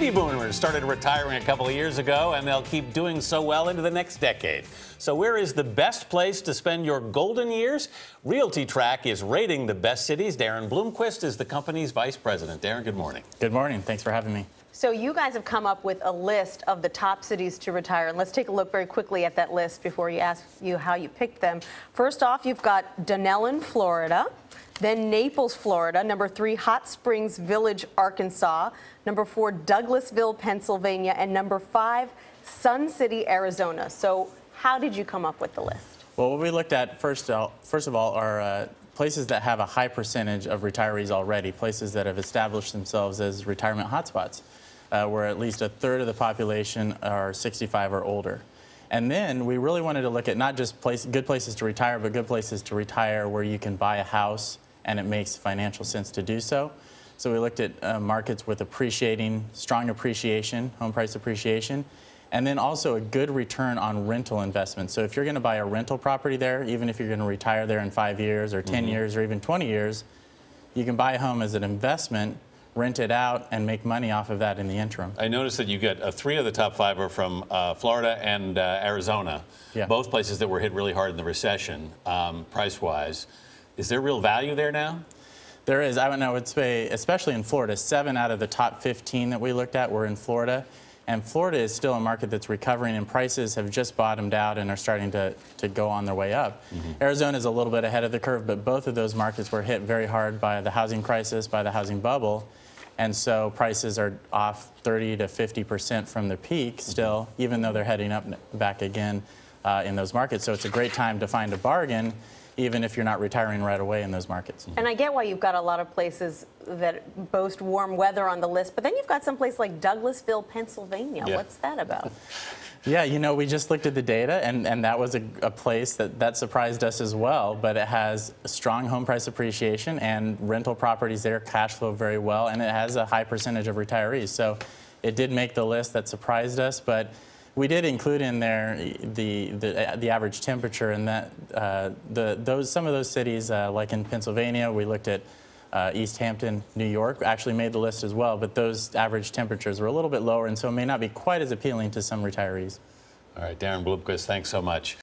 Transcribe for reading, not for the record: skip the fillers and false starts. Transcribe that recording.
baby boomers started retiring a couple of years ago, and they'll keep doing so well into the next decade. So where is the best place to spend your golden years? Realty Track is rating the best cities. Darren Bloomquist is the company's vice president. Darren, good morning. Good morning. Thanks for having me. So you guys have come up with a list of the top cities to retire. And let's take a look very quickly at that list before you ask you how you picked them. First off, you've got Dunellen, Florida. Then Naples, Florida. Number 3, Hot Springs Village, Arkansas. Number 4, Douglasville, Pennsylvania. And number 5, Sun City, Arizona. So how did you come up with the list? Well, what we looked at first of all are places that have a high percentage of retirees already, places that have established themselves as retirement hotspots, where at least a third of the population are 65 or older. And then we really wanted to look at not just good places to retire, but good places to retire where you can buy a house and it makes financial sense to do so. So we looked at markets with strong appreciation, home price appreciation, and then also a good return on rental investment. So if you're going to buy a rental property there, even if you're going to retire there in 5 years or 10 years or even 20 years, you can buy a home as an investment, rent it out, and make money off of that in the interim. I noticed that you get 3 of the top 5 are from Florida and Arizona, both places that were hit really hard in the recession, price-wise. Is there real value there now? There is. I would say, especially in Florida, 7 out of the top 15 that we looked at were in Florida. And Florida is still a market that's recovering, and prices have just bottomed out and are starting to go on their way up. Arizona is a little bit ahead of the curve, but both of those markets were hit very hard by the housing crisis, by the housing bubble. And so prices are off 30 to 50% from their peak still, even though they're heading up back again in those markets. So it's a great time to find a bargain, even if you're not retiring right away in those markets. And I get why you've got a lot of places that boast warm weather on the list, but then you've got some place like Douglasville, Pennsylvania. Yeah. What's that about? Yeah, you know, we just looked at the data, and that was a place that surprised us as well, but it has strong home price appreciation and rental properties there cash flow very well, and it has a high percentage of retirees. So it did make the list. That surprised us, but we did include in there the average temperature, and that some of those cities, like in Pennsylvania, we looked at East Hampton, New York, actually made the list as well, but those average temperatures were a little bit lower, and so it may not be quite as appealing to some retirees. All right, Darren Bloomquist, thanks so much.